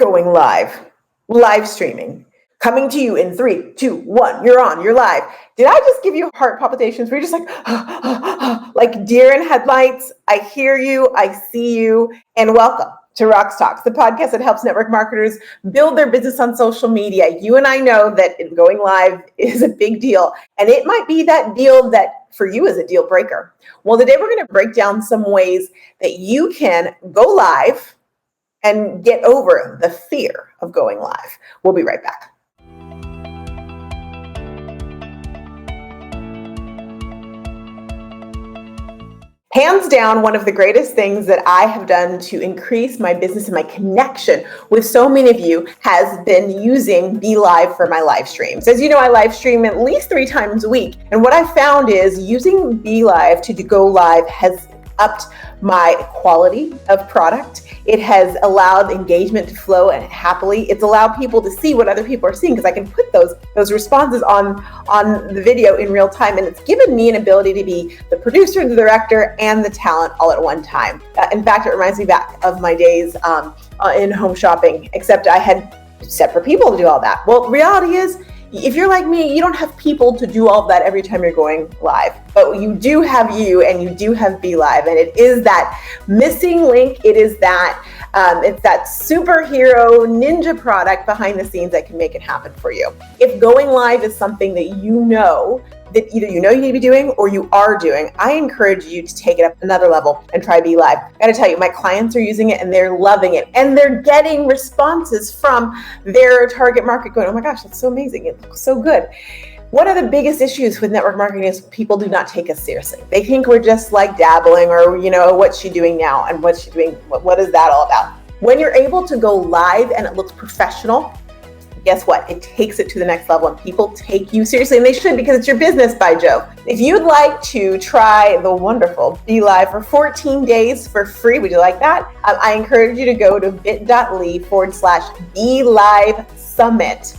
going live, live streaming, coming to you in 3, 2, 1, you're on, you're live. Did I just give you heart palpitations? Were you just like deer in headlights? I hear you, I see you, and welcome to Rocks Talks, the podcast that helps network marketers build their business on social media. You and I know that going live is a big deal, and it might be that deal that for you is a deal breaker. Well, today we're going to break down some ways that you can go live and get over the fear of going live. We'll be right back. Hands down, one of the greatest things that I have done to increase my business and my connection with so many of you has been using Be.Live for my live streams. As you know, I live stream at least 3 times a week. And what I found is using Be.Live to go live has upped my quality of product. It has allowed engagement to flow and happily. It's allowed people to see what other people are seeing because I can put those responses on the video in real time. And it's given me an ability to be the producer, the director, and the talent all at one time. In fact, it reminds me back of my days in home shopping, except I had separate people to do all that. Well, reality is, if you're like me, you don't have people to do all of that every time you're going live, but you do have you and you do have Be.Live, and it is that missing link. It is that it's that superhero ninja product behind the scenes that can make it happen for you. If going live is something that you know that either you need to be doing or you are doing, I encourage you to take it up another level and try Be.Live. I gotta tell you, my clients are using it and they're loving it, and they're getting responses from their target market going, oh my gosh, that's so amazing. It looks so good. One of the biggest issues with network marketing is people do not take us seriously. They think we're just like dabbling or, what's she doing now? And what's she doing? What is that all about? When you're able to go live and it looks professional, guess what? It takes it to the next level and people take you seriously, and they should, because it's your business, by Joe. If you'd like to try the wonderful Be.Live for 14 days for free, would you like that? I encourage you to go to bit.ly/Be.Live Summit,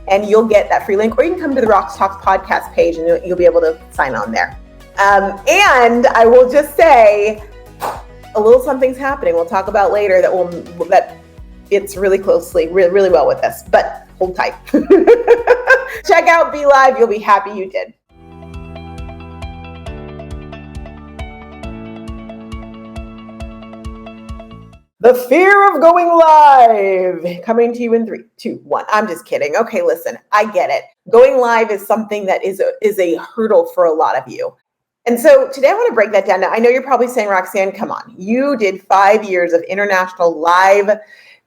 and you'll get that free link, or you can come to the Rocks Talks podcast page and you'll be able to sign on there. And I will just say a little something's happening. We'll talk about later that fits really closely, really well with this, but hold tight. Check out Be.Live. You'll be happy you did. The fear of going live, coming to you in 3, 2, 1. I'm just kidding. Okay, listen, I get it. Going live is something that is a hurdle for a lot of you. And so today I want to break that down. Now, I know you're probably saying, Roxanne, come on. You did 5 years of international live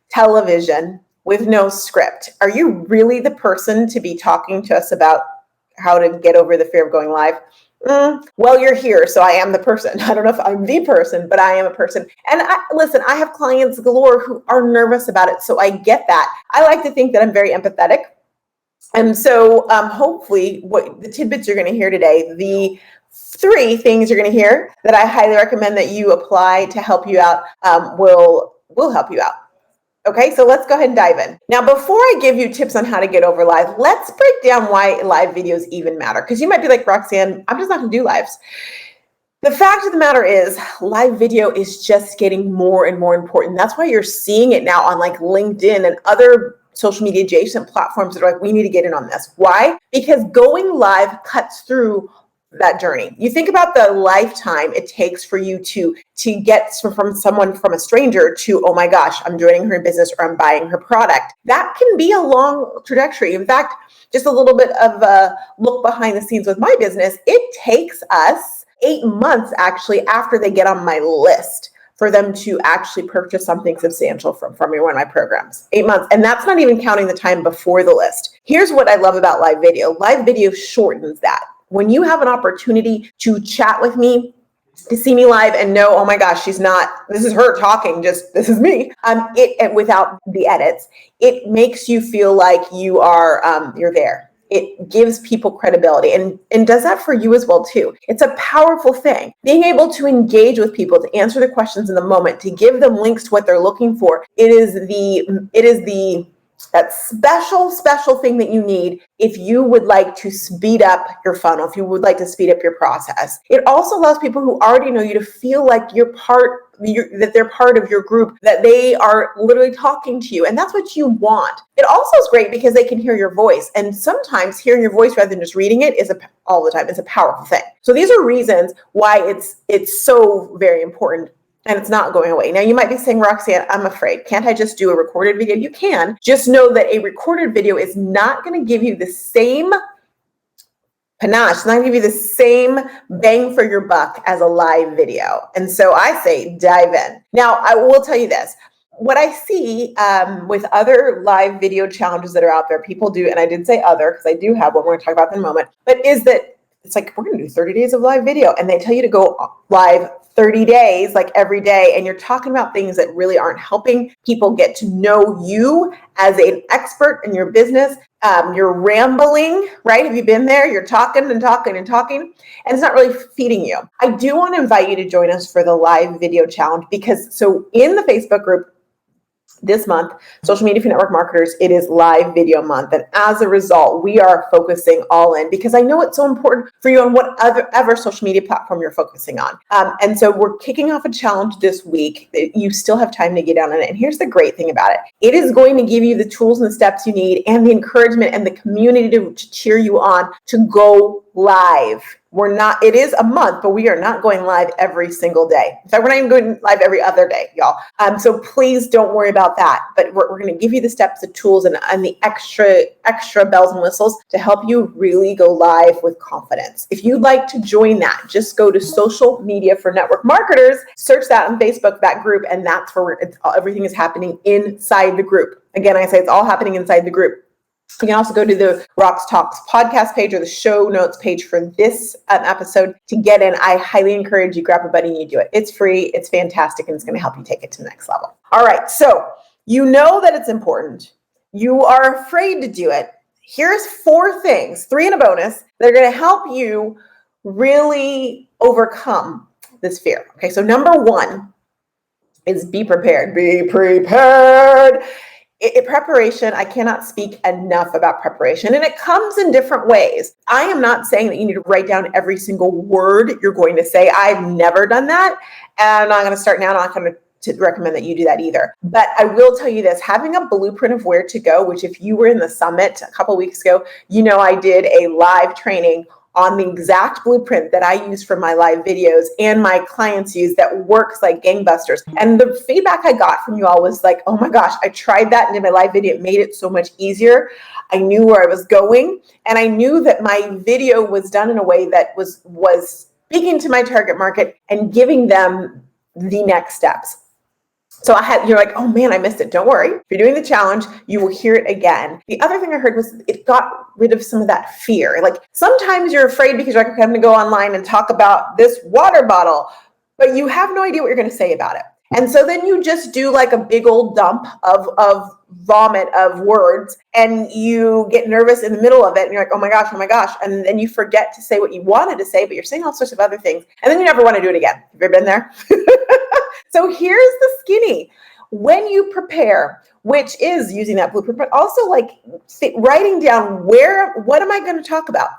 television with no script. Are you really the person to be talking to us about how to get over the fear of going live? Well, you're here, so I am the person. I don't know if I'm the person, but I am a person. And listen, I have clients galore who are nervous about it, so I get that. I like to think that I'm very empathetic. And so hopefully what the tidbits you're going to hear today, the 3 things you're going to hear that I highly recommend that you apply to help you out will help you out. Okay, so let's go ahead and dive in. Now, before I give you tips on how to get over live, let's break down why live videos even matter. Because you might be like, Roxanne, I'm just not going to do lives. The fact of the matter is, live video is just getting more and more important. That's why you're seeing it now on like LinkedIn and other social media adjacent platforms that are like, we need to get in on this. Why? Because going live cuts through that journey. You think about the lifetime it takes for you to get from a stranger to, oh my gosh, I'm joining her business or I'm buying her product. That can be a long trajectory. In fact, just a little bit of a look behind the scenes with my business, it takes us 8 months actually after they get on my list for them to actually purchase something substantial from me, one of my programs. 8 months. And that's not even counting the time before the list. Here's what I love about live video. Live video shortens that. When you have an opportunity to chat with me, to see me live and know, oh my gosh, this is her talking, this is me, without the edits, it makes you feel like you're there. It gives people credibility and does that for you as well too. It's a powerful thing. Being able to engage with people, to answer the questions in the moment, to give them links to what they're looking for. It is the that special thing that you need if you would like to speed up your funnel, if you would like to speed up your process. It also allows people who already know you to feel like that they're part of your group, that they are literally talking to you. And that's what you want. It also is great because they can hear your voice. And sometimes hearing your voice rather than just reading it all the time is a powerful thing. So these are reasons why it's so very important. And it's not going away. Now you might be saying, Roxanne, I'm afraid. Can't I just do a recorded video? You can. Just know that a recorded video is not going to give you the same panache. It's not going to give you the same bang for your buck as a live video. And so I say dive in. Now I will tell you this. What I see with other live video challenges that are out there, people do, and I did say other because I do have one we're going to talk about in a moment, but is that it's like, we're going to do 30 days of live video. And they tell you to go live 30 days, like every day. And you're talking about things that really aren't helping people get to know you as an expert in your business. You're rambling, right? Have you been there? You're talking and talking and talking, and it's not really feeding you. I do want to invite you to join us for the live video challenge because so in the Facebook group, this month, Social Media for Network Marketers, it is live video month. And as a result, we are focusing all in because I know it's so important for you on whatever social media platform you're focusing on. And so we're kicking off a challenge this week. You still have time to get down on it. And here's the great thing about it. It is going to give you the tools and the steps you need and the encouragement and the community to cheer you on to go live. It is a month, but we are not going live every single day. In fact, we're not even going live every other day, y'all. So please don't worry about that. But we're going to give you the steps, the tools, and the extra bells and whistles to help you really go live with confidence. If you'd like to join that, just go to Social Media for Network Marketers, search that on Facebook, that group, and that's where everything is happening inside the group. Again, I say it's all happening inside the group. You can also go to the Rocks Talks podcast page or the show notes page for this episode to get in. I highly encourage you, grab a buddy and you do it. It's free, it's fantastic, and it's going to help you take it to the next level. All right, so you know that it's important. You are afraid to do it. Here's 4 things, 3 and a bonus, that are going to help you really overcome this fear. Okay, so number 1 is be prepared. Be prepared. Preparation, I cannot speak enough about preparation, and it comes in different ways. I am not saying that you need to write down every single word you're going to say. I've never done that, and I'm not going to start now. I'm not going to recommend that you do that either. But I will tell you this, having a blueprint of where to go, which if you were in the summit a couple weeks ago, you know I did a live training on the exact blueprint that I use for my live videos and my clients use that works like gangbusters. And the feedback I got from you all was like, oh my gosh, I tried that and did my live video. It made it so much easier. I knew where I was going, and I knew that my video was done in a way that was speaking to my target market and giving them the next steps. So you're like, oh man, I missed it. Don't worry. If you're doing the challenge, you will hear it again. The other thing I heard was it got rid of some of that fear. Like sometimes you're afraid because you're like, okay, I'm going to go online and talk about this water bottle, but you have no idea what you're going to say about it. And so then you just do like a big old dump of vomit of words, and you get nervous in the middle of it. And you're like, oh my gosh. And then you forget to say what you wanted to say, but you're saying all sorts of other things. And then you never want to do it again. Have you ever been there? So here's the skinny. When you prepare, which is using that blueprint, but also like writing down what am I going to talk about?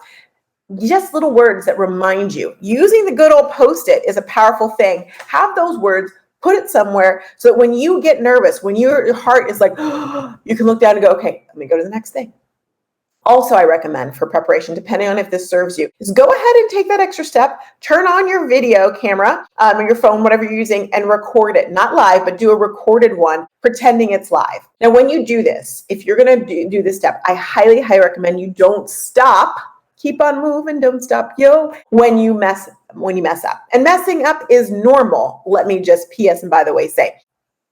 Just little words that remind you. Using the good old Post-it is a powerful thing. Have those words, put it somewhere so that when you get nervous, when your heart is like, you can look down and go, okay, let me go to the next thing. Also, I recommend for preparation, depending on if this serves you, is go ahead and take that extra step, turn on your video camera or your phone, whatever you're using, and record it. Not live, but do a recorded one, pretending it's live. Now, when you do this, if you're going to do this step, I highly recommend you don't stop. Keep on moving, don't stop, when you mess up. And messing up is normal. Let me just PS and by the way say,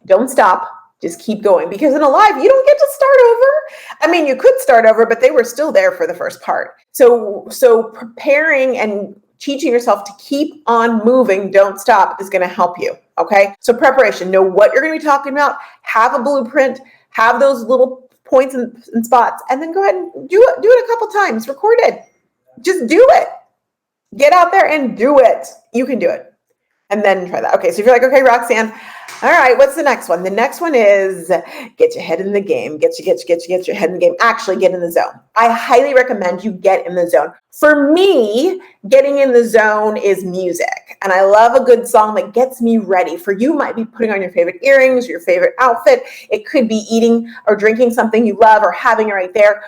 don't stop. Just keep going, because in a live, you don't get to start over. I mean, you could start over, but they were still there for the first part. So preparing and teaching yourself to keep on moving, don't stop, is going to help you. Okay. So preparation, know what you're going to be talking about, have a blueprint, have those little points and spots, and then go ahead and do it a couple times, record it. Just do it. Get out there and do it. You can do it. and then try that. Okay, so if you're like, okay, Roxanne, all right, what's the next one? The next one is get your head in the game. Get your head in the game. Actually, get in the zone. I highly recommend you get in the zone. For me, getting in the zone is music. And I love a good song that gets me ready. For you, might be putting on your favorite earrings, your favorite outfit. It could be eating or drinking something you love or having it right there.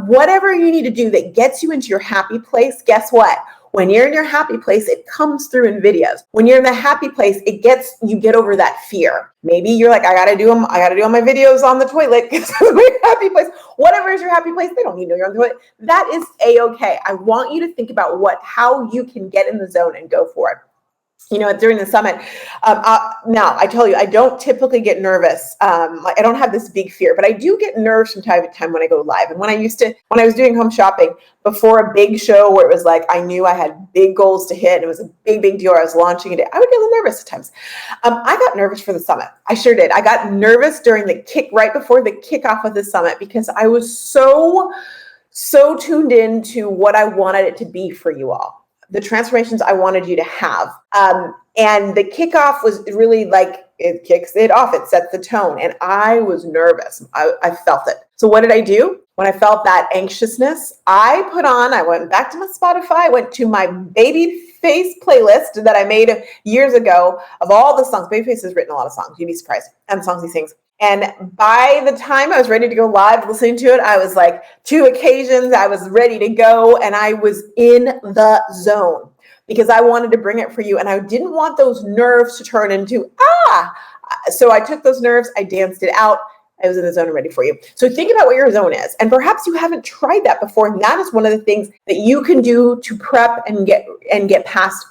Whatever you need to do that gets you into your happy place, guess what? When you're in your happy place, it comes through in videos. When you're in the happy place, you get over that fear. Maybe you're like, I gotta do all my videos on the toilet because it's my happy place. Whatever is your happy place, they don't need to know you're on the toilet. That is a-okay. I want you to think about how you can get in the zone and go for it. During the summit, now I tell you, I don't typically get nervous. I don't have this big fear, but I do get nerves from time to time when I go live. And when I was doing home shopping before a big show where it was like, I knew I had big goals to hit and it was a big, big deal. I was launching it. I would get a little nervous at times. I got nervous for the summit. I sure did. I got nervous right before the kickoff of the summit because I was so tuned in to what I wanted it to be for you all. The transformations I wanted you to have. And the kickoff was really like, it kicks it off. It sets the tone. And I was nervous. I felt it. So what did I do? When I felt that anxiousness, I went back to my Spotify. I went to my Babyface playlist that I made years ago of all the songs. Babyface has written a lot of songs. You'd be surprised. And songs he sings. And by the time I was ready to go live, listening to it, I was like 2 occasions, I was ready to go and I was in the zone because I wanted to bring it for you. And I didn't want those nerves to turn into, So I took those nerves, I danced it out. I was in the zone and ready for you. So think about what your zone is. And perhaps you haven't tried that before. And that is one of the things that you can do to prep and get past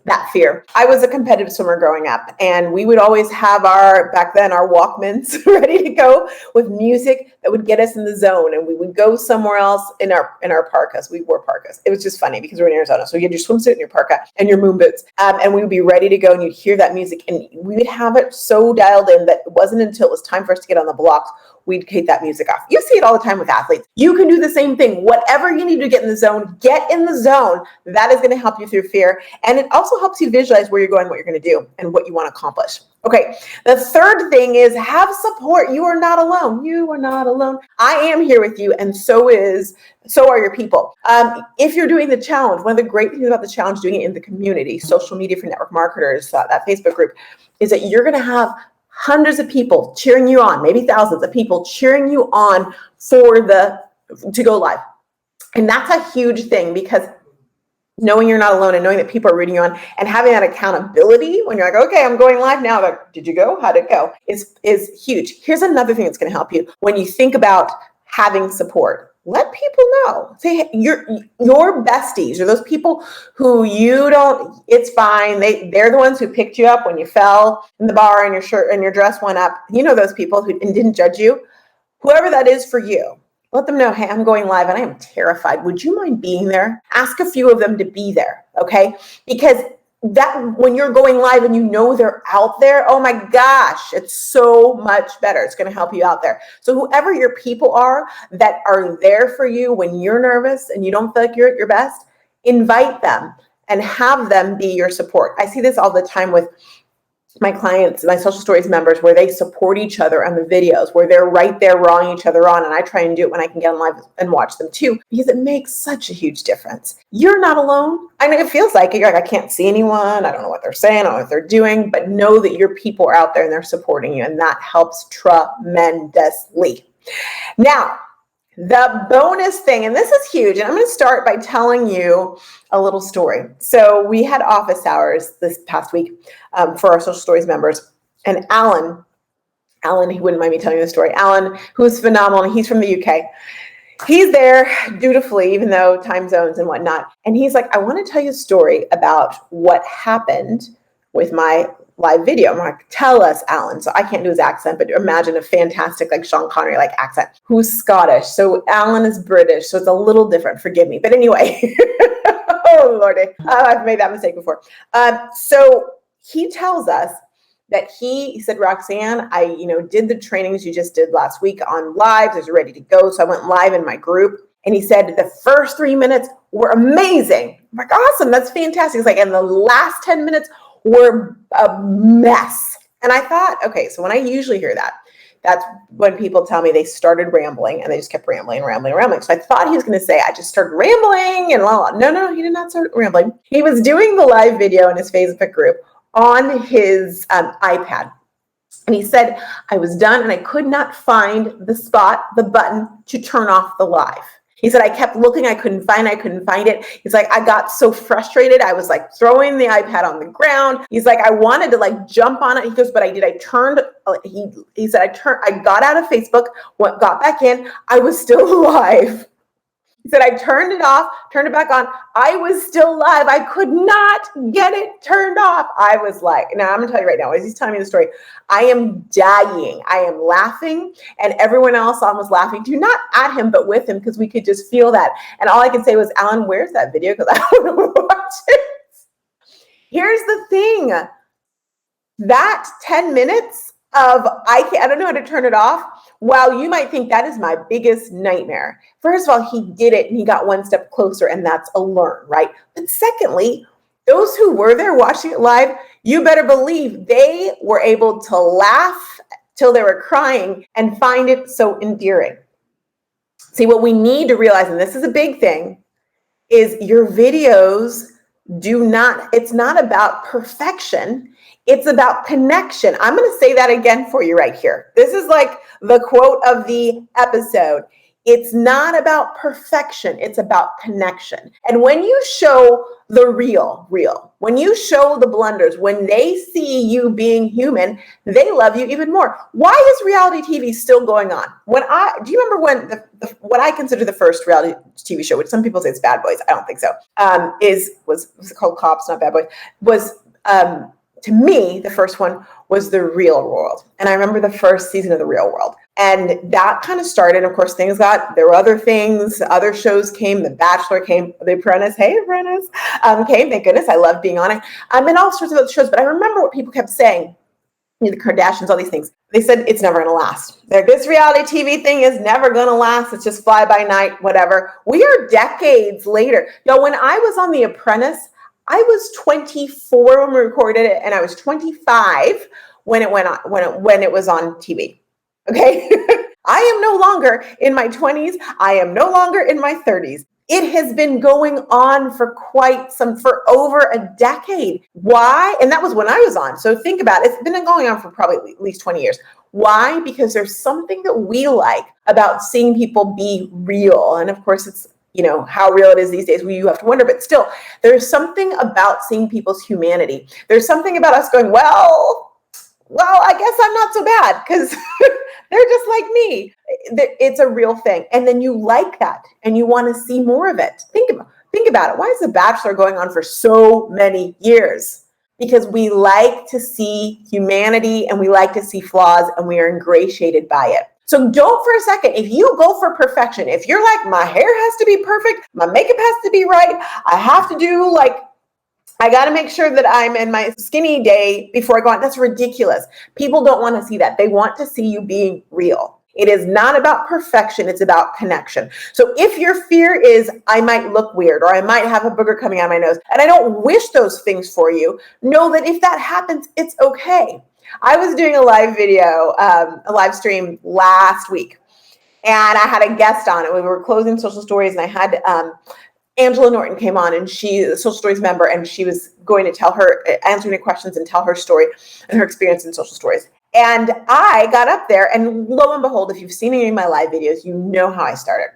that fear. I was a competitive swimmer growing up, and we would always have back then our Walkmans ready to go with music that would get us in the zone. And we would go somewhere else in our parkas. We wore parkas. It was just funny because we were in Arizona. So you had your swimsuit and your parka and your moon boots. And we would be ready to go and you'd hear that music and we would have it so dialed in that it wasn't until it was time for us to get on the blocks we'd take that music off. You see it all the time with athletes. You can do the same thing. Whatever you need to get in the zone, get in the zone. That is going to help you through fear. And it also helps you visualize where you're going, what you're going to do, and what you want to accomplish. Okay. The third thing is have support. You are not alone. You are not alone. I am here with you. And so are your people. If you're doing the challenge, one of the great things about the challenge, doing it in the community, social media for network marketers, that Facebook group, is that you're going to have hundreds of people cheering you on, maybe thousands of people cheering you on to go live. And that's a huge thing because knowing you're not alone and knowing that people are rooting you on and having that accountability when you're like, okay, I'm going live now. Like, did you go? How'd it go? Is huge. Here's another thing that's going to help you when you think about having support. Let people know. Say your besties or those people who it's fine. They're the ones who picked you up when you fell in the bar and your shirt and your dress went up. You know those people who didn't judge you. Whoever that is for you, let them know, hey, I'm going live and I am terrified. Would you mind being there? Ask a few of them to be there, okay? Because that when you're going live and you know they're out there, oh my gosh, it's so much better. It's going to help you out there. So whoever your people are that are there for you when you're nervous and you don't feel like you're at your best, invite them and have them be your support. I see this all the time with my clients, my Social Stories members, where they support each other on the videos, where they're right there rowing each other on. And I try and do it when I can get on live and watch them too, because it makes such a huge difference. You're not alone. I know it feels like it. You're like, I can't see anyone. I don't know what they're saying. I don't know what they're doing, but know that your people are out there and they're supporting you. And that helps tremendously. Now, the bonus thing, and this is huge, and I'm going to start by telling you a little story. So we had office hours this past week for our Social Stories members, and Alan, he wouldn't mind me telling you the story. Alan, who is phenomenal, and he's from the UK. He's there dutifully, even though time zones and whatnot. And he's like, I want to tell you a story about what happened with my live video. I'm like, tell us, Alan. So I can't do his accent, but imagine a fantastic, like Sean Connery, like accent, who's Scottish. So Alan is British. So it's a little different. Forgive me. But anyway, oh Lordy, I've made that mistake before. So he tells us that he said, Roxanne, I did the trainings you just did last week on lives. I was ready to go. So I went live in my group. And he said the first 3 minutes were amazing. I'm like, awesome. That's fantastic. It's like, and the last 10 minutes were a mess. And I thought, okay, so when I usually hear that, that's when people tell me they started rambling and they just kept rambling. So I thought he was going to say, I just started rambling and la. No, he did not start rambling. He was doing the live video in his Facebook group on his iPad. And he said, I was done and I could not find the button to turn off the live. He said, I kept looking, I couldn't find it. He's like, I got so frustrated. I was like throwing the iPad on the ground. He's like, I wanted to like jump on it. He goes, but I did. He said, I got out of Facebook, got back in. I was still alive. He said, I turned it off, turned it back on. I was still live. I could not get it turned off. I was like, now I'm going to tell you right now, as he's telling me the story, I am dying. I am laughing. And everyone else on was laughing too, not at him, but with him, because we could just feel that. And all I could say was, Alan, where's that video? Because I don't know to watch it. Here's the thing. That 10 minutes of, I don't know how to turn it off. While you might think that is my biggest nightmare. First of all, he did it and he got one step closer, and that's a learn, right? But secondly, those who were there watching it live, you better believe they were able to laugh till they were crying and find it so endearing. See, what we need to realize, and this is a big thing, is your videos it's not about perfection. It's about connection. I'm going to say that again for you right here. This is like the quote of the episode. It's not about perfection. It's about connection. And when you show the real, when you show the blunders, when they see you being human, they love you even more. Why is reality TV still going on? Do you remember when what I consider the first reality TV show, which some people say it's Bad Boys, I don't think so, was it called Cops, not Bad Boys, was to me, the first one was The Real World. And I remember the first season of The Real World. And that kind of started, of course, there were other things, other shows came, The Bachelor came, The Apprentice, came, thank goodness, I love being on it. And all sorts of other shows. But I remember what people kept saying, the Kardashians, all these things. They said, it's never gonna last. This reality TV thing is never gonna last. It's just fly by night, whatever. We are decades later. When I was on The Apprentice, I was 24 when we recorded it, and I was 25 when it went on, when it was on TV. Okay. I am no longer in my 20s. I am no longer in my 30s. It has been going on for over a decade. Why? And that was when I was on. So think about it. It's been going on for probably at least 20 years. Why? Because there's something that we like about seeing people be real. And of course, it's, how real it is these days, you have to wonder, but still, there's something about seeing people's humanity. There's something about us going, well, I guess I'm not so bad because they're just like me. It's a real thing. And then you like that and you want to see more of it. Think about it. Why is The Bachelor going on for so many years? Because we like to see humanity and we like to see flaws and we are ingratiated by it. So don't for a second, if you go for perfection, if you're like, my hair has to be perfect, my makeup has to be right, I have to do I got to make sure that I'm in my skinny day before I go on. That's ridiculous. People don't want to see that. They want to see you being real. It is not about perfection. It's about connection. So if your fear is, I might look weird or I might have a booger coming out of my nose, and I don't wish those things for you, know that if that happens, it's okay. I was doing a live video, a live stream last week, and I had a guest on it. We were closing social stories, and I had Angela Norton came on, and she's a Social Stories member, and she was going to answer any questions and tell her story and her experience in social stories. And I got up there, and lo and behold, if you've seen any of my live videos, you know how I started.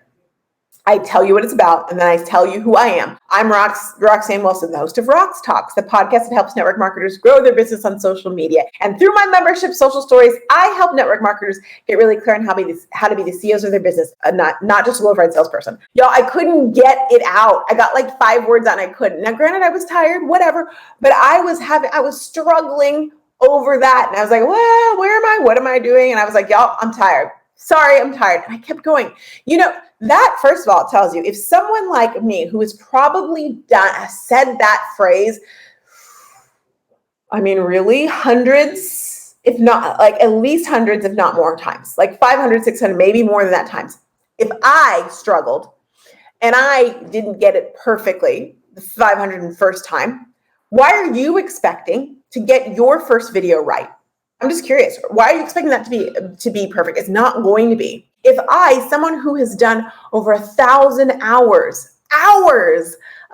I tell you what it's about, and then I tell you who I am. I'm Roxanne Wilson, the host of Rox Talks, the podcast that helps network marketers grow their business on social media. And through my membership, Social Stories, I help network marketers get really clear on how to be the CEOs of their business, not just a glorified salesperson. Y'all, I couldn't get it out. I got 5 words out, and I couldn't. Now, granted, I was tired, whatever, but I was struggling over that. And I was like, well, where am I? What am I doing? And I was like, y'all, I'm tired. Sorry, I'm tired. And I kept going. That, first of all, tells you if someone like me who has probably said that phrase, really hundreds, if not at least hundreds, if not more times, 500, 600, maybe more than that times. If I struggled and I didn't get it perfectly the 501st time, Why are you expecting to get your first video right? I'm just curious. Why are you expecting that to be perfect? It's not going to be. If someone who has done over 1,000 hours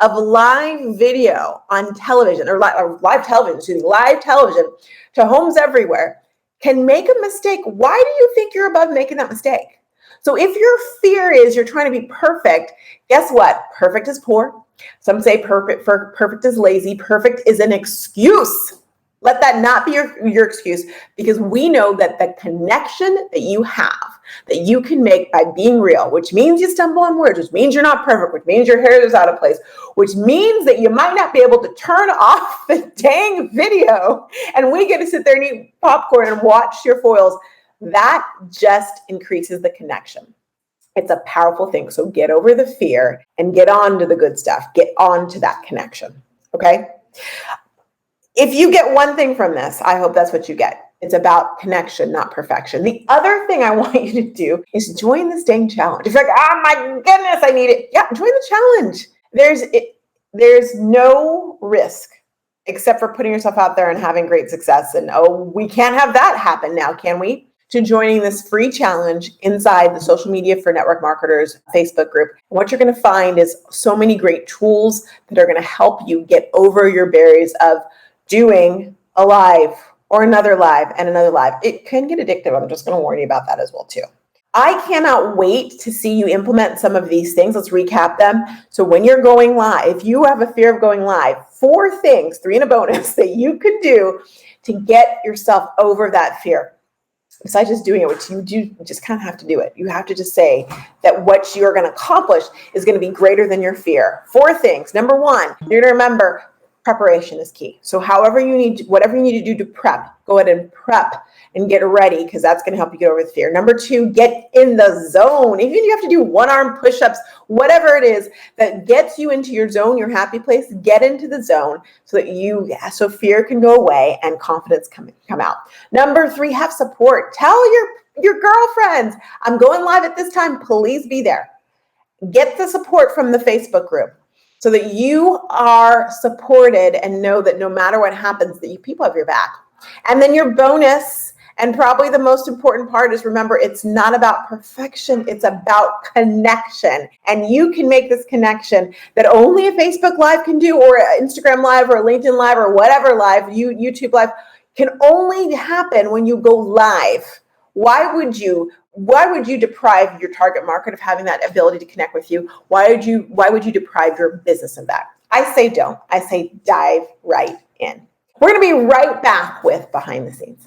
of live video on television or live television to homes everywhere, can make a mistake, why do you think you're above making that mistake? So if your fear is you're trying to be perfect, guess what? Perfect is poor. Some say perfect is lazy. Perfect is an excuse. Let that not be your excuse, because we know that the connection that you have, that you can make by being real, which means you stumble on words, which means you're not perfect, which means your hair is out of place, which means that you might not be able to turn off the dang video and we get to sit there and eat popcorn and watch your foils. That just increases the connection. It's a powerful thing. So get over the fear and get on to the good stuff. Get on to that connection. Okay? If you get one thing from this, I hope that's what you get. It's about connection, not perfection. The other thing I want you to do is join this dang challenge. If you're like, oh my goodness, I need it. Yeah, join the challenge. There's no risk except for putting yourself out there and having great success. And we can't have that happen now, can we? To joining this free challenge inside the Social Media for Network Marketers Facebook group. And what you're going to find is so many great tools that are going to help you get over your barriers of doing a live or another live and another live. It can get addictive. I'm just going to warn you about that as well too. I cannot wait to see you implement some of these things. Let's recap them. So when you're going live, if you have a fear of going live, 4 things, 3 and a bonus, that you can do to get yourself over that fear. Besides just doing it, which you do, you just kind of have to do it. You have to just say that what you're going to accomplish is going to be greater than your fear. 4 things. Number 1, you're going to remember preparation is key. So whatever you need to do to prep, go ahead and prep and get ready, because that's going to help you get over the fear. Number 2, get in the zone. Even if you have to do 1-arm push-ups, whatever it is that gets you into your zone, your happy place, get into the zone so fear can go away and confidence come out. Number 3, have support. Tell your girlfriends, I'm going live at this time. Please be there. Get the support from the Facebook group, so that you are supported and know that no matter what happens, that people have your back. And then your bonus, and probably the most important part, is remember, it's not about perfection, it's about connection. And you can make this connection that only a Facebook Live can do, or Instagram Live, or LinkedIn Live, or whatever live, YouTube Live, can only happen when you go live. Why would you deprive your target market of having that ability to connect with you? Why would you deprive your business of that? I say don't. I say dive right in. We're going to be right back with Behind the Scenes.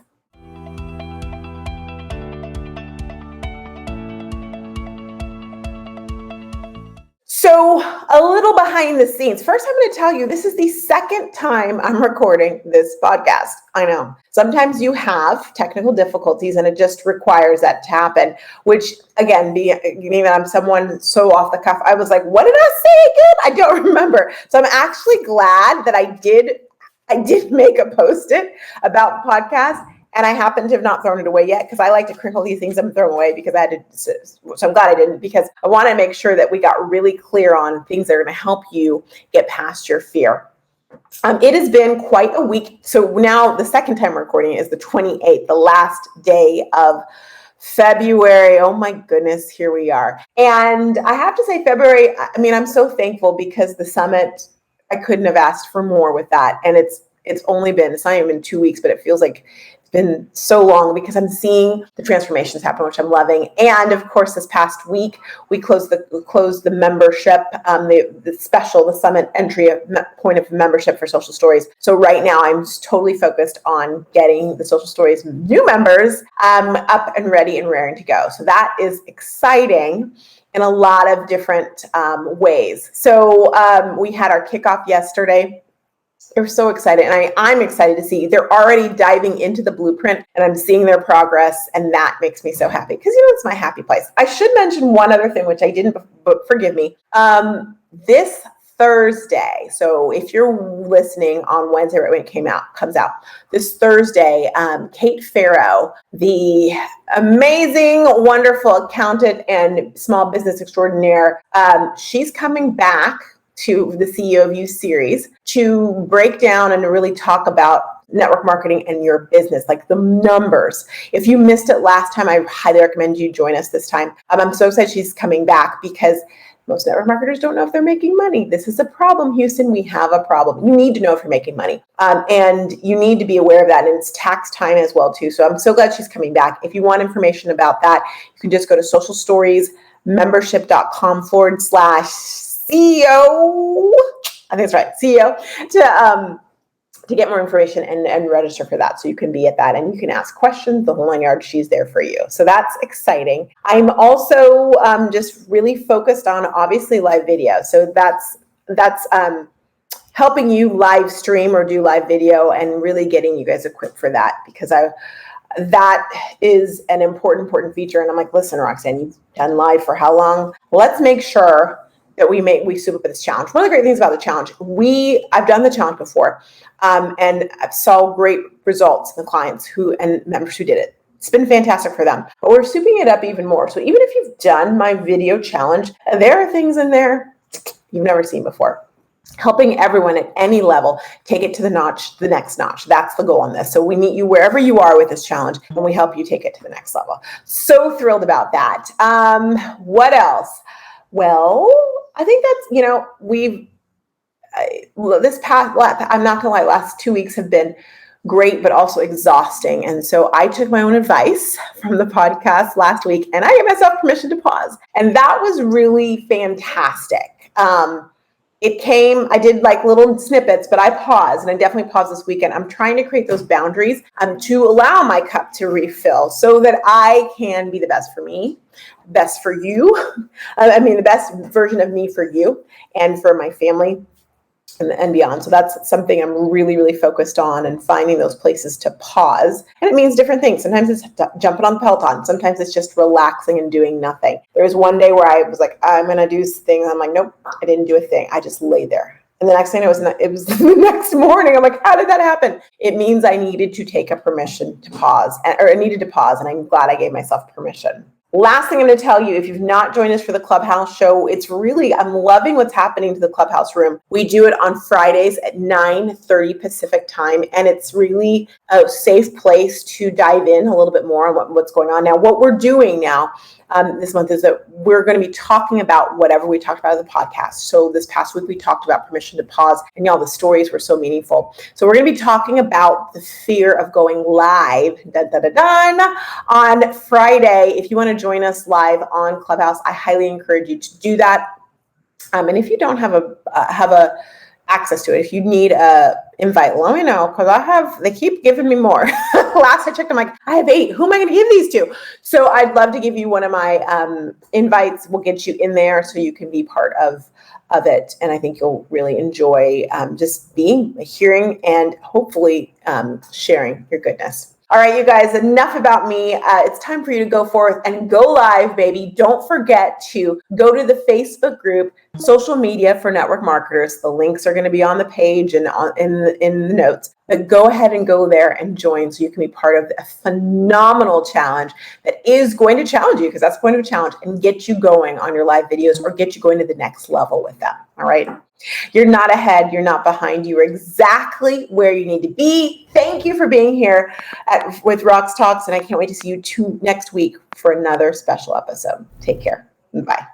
So a little behind the scenes. First, I'm going to tell you, this is the second time I'm recording this podcast. I know. Sometimes you have technical difficulties and it just requires that to happen, which again, being that I'm someone so off the cuff, I was like, what did I say again? I don't remember. So I'm actually glad that I did make a post-it about the podcast. And I happen to have not thrown it away yet, because I like to crinkle these things up and throw them away, because I had to. So I'm glad I didn't, because I want to make sure that we got really clear on things that are going to help you get past your fear. It has been quite a week. So now the second time recording is the 28th, the last day of February. Oh my goodness, here we are. And I have to say, February, I'm so thankful, because the summit, I couldn't have asked for more with that. And it's not even 2 weeks, but it feels like been so long, because I'm seeing the transformations happen, which I'm loving. And of course, this past week, we closed the membership, the summit entry point of membership for Social Stories. So right now, I'm totally focused on getting the Social Stories new members up and ready and raring to go. So that is exciting in a lot of different ways. So we had our kickoff yesterday. They're so excited, and I'm excited to see they're already diving into the blueprint, and I'm seeing their progress, and that makes me so happy, because it's my happy place. I should mention one other thing, which I didn't, but forgive me. This Thursday, so if you're listening on Wednesday right when it comes out, this Thursday, Kate Farrow, the amazing, wonderful accountant and small business extraordinaire, she's coming back to the CEO of You series to break down and to really talk about network marketing and your business, like the numbers. If you missed it last time, I highly recommend you join us this time. I'm so excited she's coming back because most network marketers don't know if they're making money. This is a problem, Houston. We have a problem. You need to know if you're making money. And you need to be aware of that. And it's tax time as well, too. So I'm so glad she's coming back. If you want information about that, you can just go to socialstoriesmembership.com/CEO. I think that's right, CEO, to get more information and register for that. So you can be at that and you can ask questions, the whole 9 yards. She's there for you. So that's exciting. I'm also just really focused on obviously live video. So that's helping you live stream or do live video and really getting you guys equipped for that, because that is an important feature. And I'm like, listen, Roxanne, you've done live for how long? Let's make sure that we soup up this challenge. One of the great things about the challenge, I've done the challenge before, and I saw great results in the clients and members who did it. It's been fantastic for them, but we're souping it up even more. So even if you've done my video challenge, there are things in there you've never seen before. Helping everyone at any level take it to the next notch. That's the goal on this. So we meet you wherever you are with this challenge, and we help you take it to the next level. So thrilled about that. What else? Well, I think that's, I'm not gonna lie, last 2 weeks have been great, but also exhausting. And so I took my own advice from the podcast last week and I gave myself permission to pause. And that was really fantastic. I did like little snippets, but I paused, and I definitely paused this weekend. I'm trying to create those boundaries to allow my cup to refill so that I can be the best for me, best for you. The best version of me for you and for my family and beyond. So that's something I'm really, really focused on, and finding those places to pause. And it means different things. Sometimes it's jumping on the Peloton. Sometimes it's just relaxing and doing nothing. There was one day where I was like, I'm going to do things. I'm like, nope, I didn't do a thing. I just lay there. And the next thing it was the next morning. I'm like, how did that happen? It means I needed to take a permission to pause, or I needed to pause. And I'm glad I gave myself permission. Last thing I'm going to tell you, if you've not joined us for the Clubhouse show, I'm loving what's happening to the Clubhouse room. We do it on Fridays at 9:30 Pacific time, and it's really a safe place to dive in a little bit more on what's going on. Now, what we're doing now this month is that we're going to be talking about whatever we talked about in the podcast. So this past week, we talked about permission to pause, and y'all, the stories were so meaningful. So we're going to be talking about the fear of going live on Friday. If you want to join us live on Clubhouse, I highly encourage you to do that. And if you don't have a access to it, if you need a invite, let me know, because they keep giving me more. Last I checked, I'm like, I have 8. Who am I going to give these to? So I'd love to give you one of my invites. We'll get you in there so you can be part of it. And I think you'll really enjoy just hearing, and hopefully sharing your goodness. All right, you guys, enough about me. It's time for you to go forth and go live, baby. Don't forget to go to the Facebook group, Social Media for Network Marketers. The links are going to be on the page and in the notes. But go ahead and go there and join so you can be part of a phenomenal challenge that is going to challenge you, because that's the point of a challenge, and get you going on your live videos or get you going to the next level with them. All right. You're not ahead. You're not behind. You are exactly where you need to be. Thank you for being here with Rox Talks, and I can't wait to see you next week for another special episode. Take care. Bye.